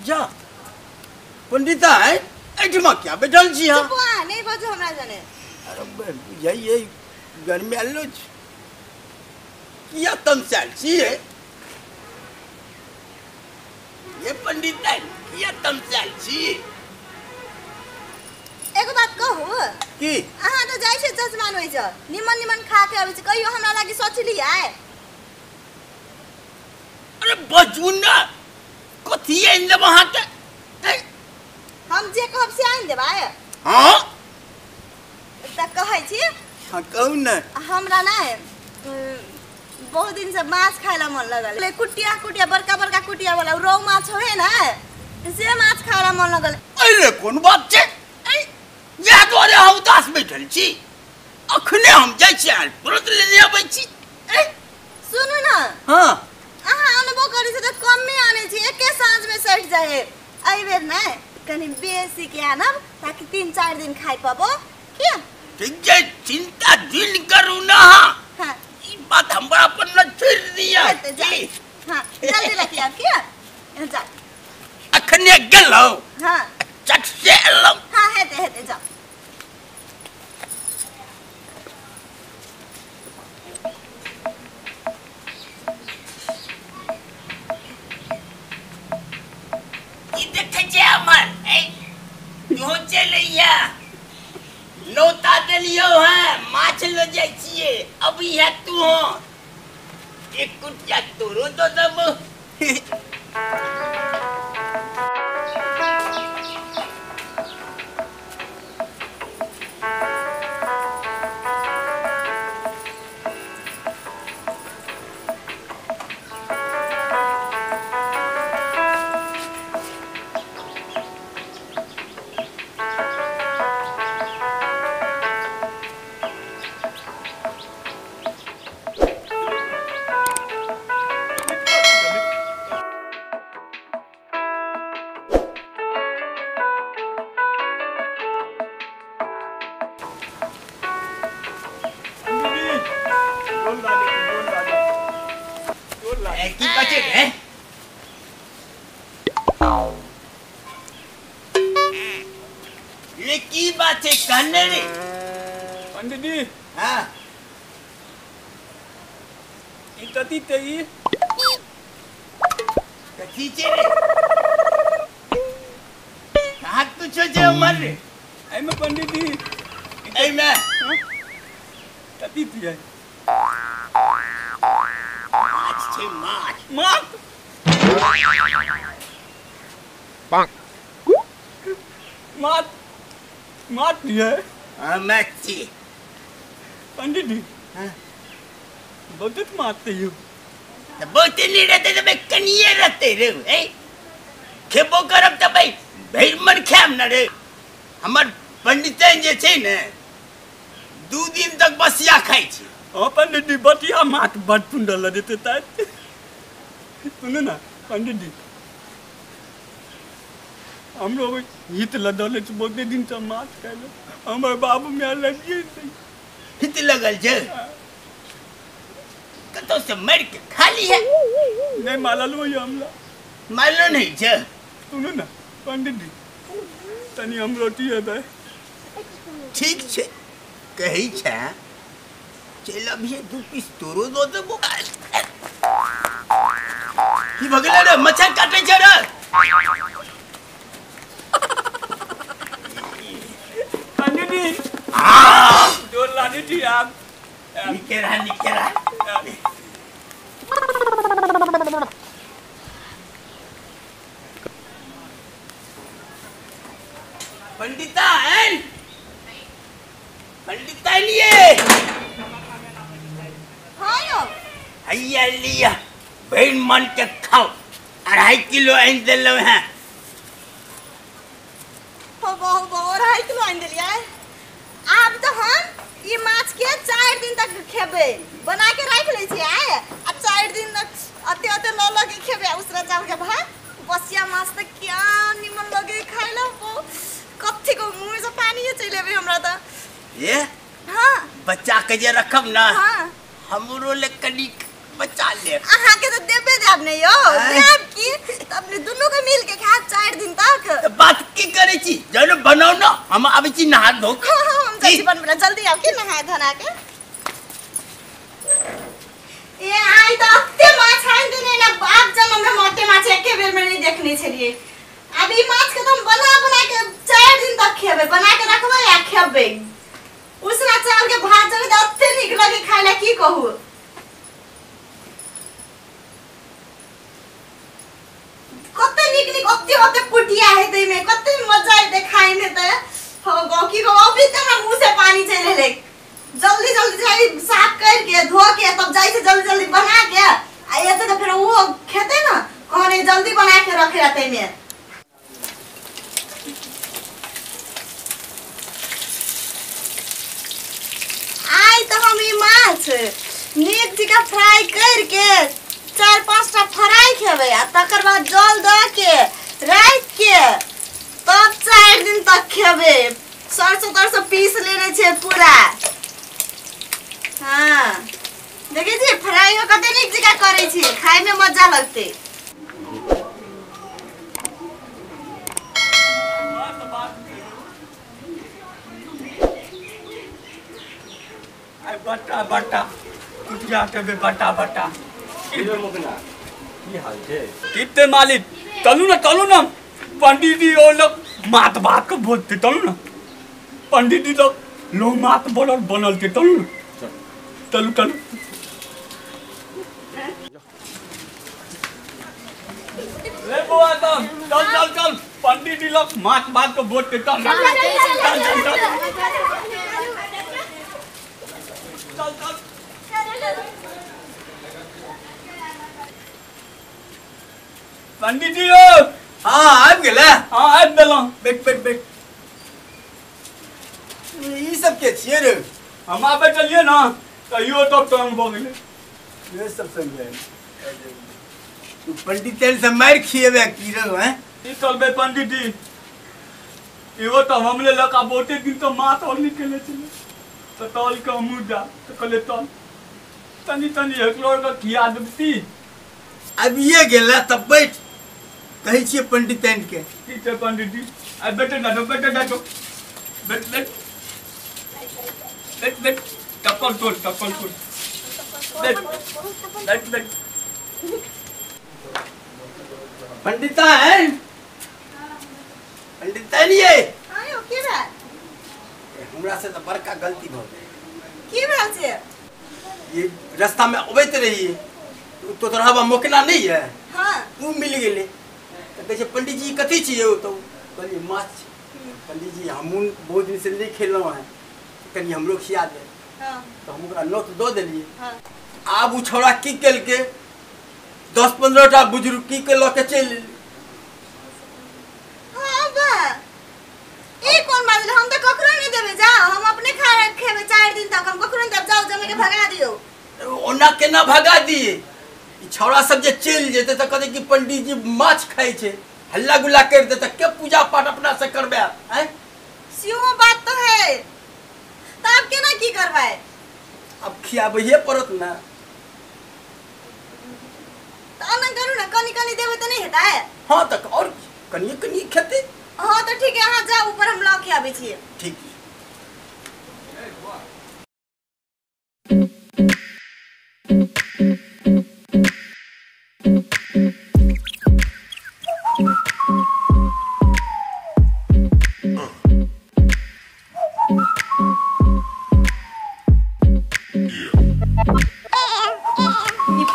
जा पंडिता है एठमा क्या बैठल छी हां चुपवा नहीं बाजू हमरा जाने अरे बुझाइए घर में आलो किया तमसाल छी है ये पंडिता किया तमसाल छी एगो बात कहू की अहाँ तो जाय छै जजमान होय छ निमन निमन खा के आबै छै कहियो हमरा लागि सोचली आय अरे बजू ना कथी आइन देब अहाँ के हम जे कहब से आइन देब आय हां त कहै छी हां कहू ना हमरा ना बहुत दिन से माछ खाइला मन लगल ले कुटिया कुटिया बड़का बड़का कुटिया वाला रोहु माछ होय ना से माछ खाइला मन लगल अरे कोन बात छै या तोरे हम उदास बैठल छी अखने हम जाय छी आल तुरंत ले आबै छी सुनु ना हां अहाँ अनुभव करै छै त कम में आने छी एके साँझ में सट जाए एहि बेर ना कनी बेसी के आनब ताकि 3-4 दिन खाइ पाबो क्या ठीक है चिंता दिल करू ना हां ई बात हमरा पर न छोड़ दिया हां जल्दी रखिए आप क्या जा अखने गेलो हां चट से एलो हां हेते जा जो चलिया नौता दलियो है माछ ले जाय छिए अभी है तू हो एक कुटिया तोरो तो दब की बचे है ये की बात है कहने रे पंडित जी हां इतती तेई कथी छे रे कहां कुछ जे मर रे आई में पंडित जी ए मैं तती थी है छे माछ मात मात मात है हां मच्छी पंडित जी हां बहुत मारते हो बहुत नहीं रहते तो मैं कनिए रहते रे ए खेबो करब त भाई भैर मन खाम न रे हमर पंडित जे छै ने 2 दिन तक बसिया खाई छी ओ पंडित जी बतिया मात बट पुंडल देते तात सुनो ना पंडित जी हम लोग हित लदले बहुत दिन से मात खाइले हमर बाबू में अलग हित लगल जे कतो से मर के खाली है नहीं मालूम हो हमला मालूम नहीं जे सुनो ना पंडित जी तनी हम रोटी है दे ठीक छे कही छे चल अब ये 2 पीस तोरो दो देबो की भगले रे मच्छर काटे छे रे पंडित जी हां जोर लानी थी आप निकेरा पंडिता है पंडिता लिए हां यो हैया लिया बहन मन के खाओ 2.5 किलो आइन देलो है हो बहुत 2.5 किलो आइन देलिया आब तो हम ये माछ के 4 दिन तक खेबे बना के रख ले छी आय आ 4 दिन तक अते ल ल के खेबे उसरा चावल के भात बसिया माछ त क्या निमन लगे खाइला कथि को मुंह से पानी चले आबे हमरा त ये हां बच्चा के जे रखब ना हां हमरो ले कनी बचा ले अहाँ के तो देबे देब नहीं यो देब की तब ने दोनों के मिल के खा करे छी जनो बनाओ ना हम आबे छी नहा धो हाँ हाँ हम जल्दी बनबला जल्दी आओ के नहा धोना के ये आई तो अत्ते माछ आइन देने ना बाप जन्म में मोटे माछ एके बेर में नहीं देखने छलिए अब ई माछ के तुम बना के 4 दिन तक खेबे बना के रखबे या खेबे उसना चावल के भात जब अत्ते निक लगे खाइला की कहू कत्ते निक अत्ते पुटिया है तई में कत्ते मजा आइ खाइ में त हो गौकी को अभी तक ना मुंह से पानी चले ले जल्दी जाई साफ करके धो के तब जाई से जल्दी बना के आ ये तो फिर वो खेते ना कहने जल्दी बना के रखे रहते में आई तो हम ई माछ नीक जगह फ्राई करके 4-5 टा फ्राई खेबे आ तकर बाद जल द के राख के तब 4 दिन तक खेबे सरसों पीस लेने छे पूरा हाँ देखै छी फ्राई हो कते नीक जगह करे छी खाए में मजा लगते आई बटा कुटिया के बटा इधर मुकना की हाल छे कितने मालिक चलू ना पंडित जी और लोग मात बात को बोलते चलू ना पंडित जी लोग मात बनल के चलू ना चलू ले बुआ चल पंडित जी लोग मात बात को बोलते चल पंडित जी हां आब गेला हाँ आबि देलौं बैठ ई सब के छिए रे हम आबे चलिए ना कहियो तब टाइम हो गेले ये सब समझे तू पंडित तेल से मार खिएबे की रे हैं ई चलबे पंडित जी इहो तो हमले लका बोटे दिन तो मात और निकले चले तो तौल के मुदा तो कले तनी एकलोर का किया दबती अब ये गेला तब बैठ कहे छिए पंडित तेन के ठीक है पंडित जी अब बैठे ना बैठ टप्पल तोड़ बैठ पंडिता है पंडिता नहीं है आयो की बात हमरा से तो बड़का गलती भ गई की बात छे ये रास्ता में अबैत रही तो तोरा मोकना नहीं है हां तू मिल गेले तो कहे पंडित जी कथी छिए तो कहली माछ पंडित जी हम बहुत दिन से नहीं खेललो है कनी हमरो खिया दे हां तो हम ओकरा नोट दो देलिए हां आब उ छोड़ा की केल के 10-15 टा बुजुर्ग की के लके चल हां बा ई कोन बात हम तो ककरो नहीं देबे जा हम अपने खा खेबे 4 दिन तक हम ककरो नहीं देब जाओ जमे के भगा दियो ओना केना भगा दिए ई छोड़ा सब जे चल जेते त कहते कि पंडित जी माछ खाइ छे हल्ला गुल्ला कर दे त के पूजा पाठ अपना से करबे हैं सियो बात तो है तब केना की करवाए अब खियाबे पड़त ना तो ना करू ना कनी देबे तो नहीं हेता है हां तक और कनी खेते हां तो ठीक है हां जा ऊपर हम लौ खियाबे छिए ठीक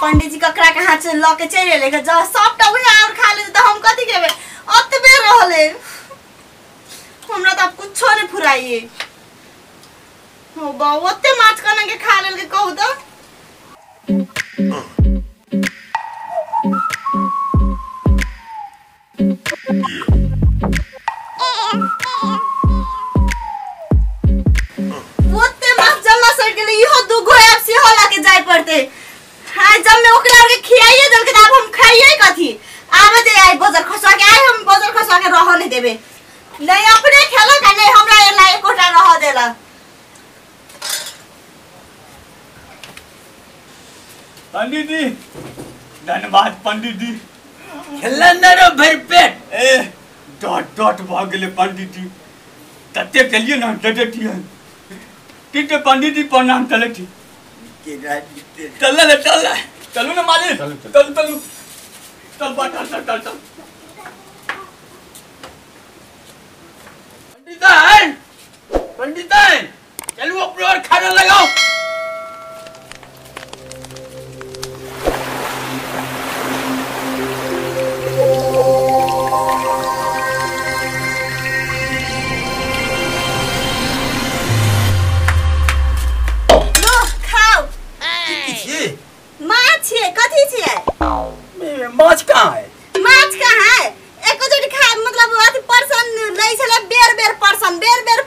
पंडित जी ककरा के हाथ से लके चले लेके जा सबटा उहे और खा ले त हम कथि केबे अतबे रहले हमरा त कुछो नहीं फुराइए हो बा ओते माछ कना के खा लेल के कहू त ओते माछ जल्ला सड़ गेले इहो दुगो ऐप से होला के जाय पड़ते हां जब मैं ओकरा के खियाइए दल के अब हम खाइए कथि आबे दे आई बजर खसवा के आई हम बजर खसवा के रह नहीं देबे नहीं अपने खेला का नहीं हमरा एला एकोटा रह देला पंडित जी धन्यवाद पंडित जी खेलन न रो भर पेट ए डॉट डट भ गेले पंडित जी तते के लिए ना डटटिए ठीक है पंडित जी प्रणाम चले ठीक चलो ना मालिक चल बाटा चल पंडिताइन चलो अपने और खाना लगाओ। माछ कहाँ है? माछ कहाँ है? एको जोड़ी खा मतलब अथी पर्सन लई छले बेर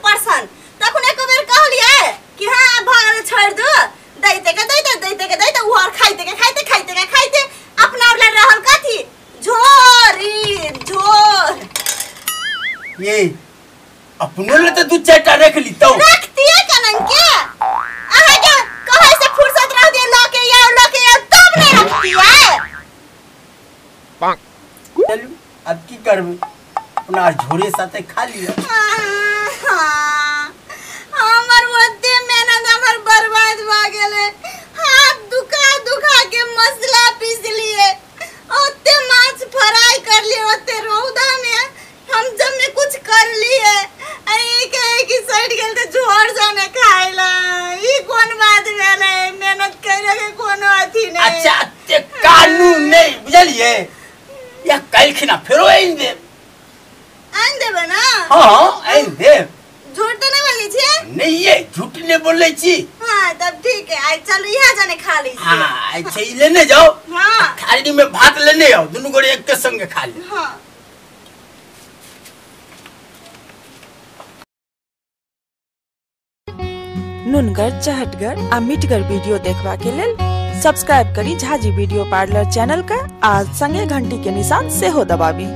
पर्सन तखन एको बेर कहलिए कि हां भाग छोड़ दो दैते के उहर खाइते के अपना वाला रहल कथी झोर ये अपनो ले तो दू चारटा रख ली तो रखती है कनन के आहा के कहे से फुर्सत रह दे लके या तब नहीं रखती है। चलू अब की करबे अपना झोरे साथे खा लिया। हमर ओते मेहनत हमर बर्बाद भ गेले हाथ दुखा के मसाला पीस लिए ओते माछ फ्राई कर लिए ओते रौदा में हम जब में कुछ कर लिए आई कहे कि सड़ गेल त झोर जाने खाइला ई कोन बात भेले मेहनत करे के कोनो अथी नहीं। अच्छा ते कानून नहीं बुझलिए या कल खिना फेरो आइन देबे ना। हां आइन देब झूठ तो नहीं बोली छी नहीं ये झूठ नहीं बोले छी। हां तब ठीक है आई चल यहां जाने खा ली। हां अच्छा ही लेने जाओ। हां थाली में भात लेने आओ दोनों गोरे एक के संग खा ले। हां नुनगर चहटगर आ मिटगर वीडियो देखबा के लेल सब्सक्राइब करी झाजी वीडियो पार्लर चैनल का आ संगे घंटी के निशान से हो दबाबी।